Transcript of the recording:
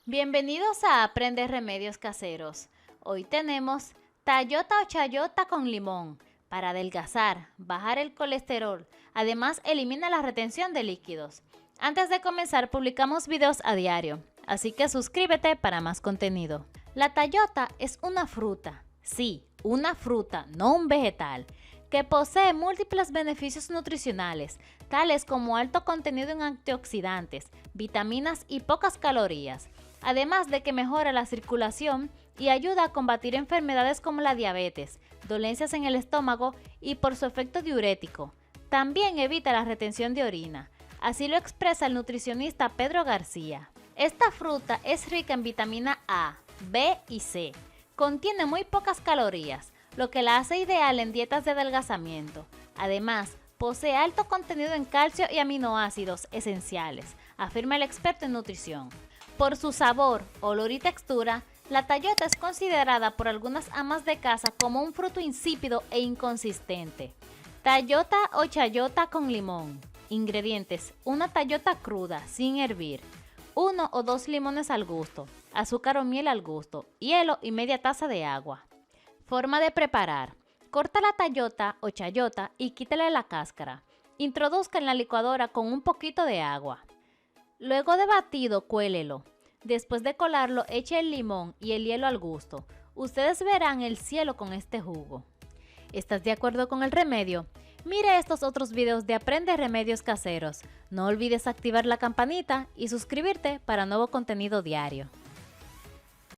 Bienvenidos a Aprende Remedios Caseros. Hoy tenemos tayota o chayota con limón para adelgazar, bajar el colesterol. Además, elimina la retención de líquidos. Antes de comenzar, publicamos videos a diario, así que suscríbete para más contenido. La tayota es una fruta, sí, una fruta, no un vegetal, que posee múltiples beneficios nutricionales, tales como alto contenido en antioxidantes, vitaminas y pocas calorías, además de que mejora la circulación y ayuda a combatir enfermedades como la diabetes, dolencias en el estómago y por su efecto diurético. También evita la retención de orina, así lo expresa el nutricionista Pedro García. Esta fruta es rica en vitamina A, B y C. Contiene muy pocas calorías, lo que la hace ideal en dietas de adelgazamiento. Además, posee alto contenido en calcio y aminoácidos esenciales, afirma el experto en nutrición. Por su sabor, olor y textura, la tayota es considerada por algunas amas de casa como un fruto insípido e inconsistente. Tayota o chayota con limón. Ingredientes: una tayota cruda, sin hervir, 1 o 2 limones al gusto, azúcar o miel al gusto, hielo y media taza de agua. Forma de preparar: corta la tayota o chayota y quítale la cáscara. Introduzca en la licuadora con un poquito de agua. Luego de batido, cuélelo. Después de colarlo, eche el limón y el hielo al gusto. Ustedes verán el cielo con este jugo. ¿Estás de acuerdo con el remedio? Mire estos otros videos de Aprende Remedios Caseros. No olvides activar la campanita y suscribirte para nuevo contenido diario.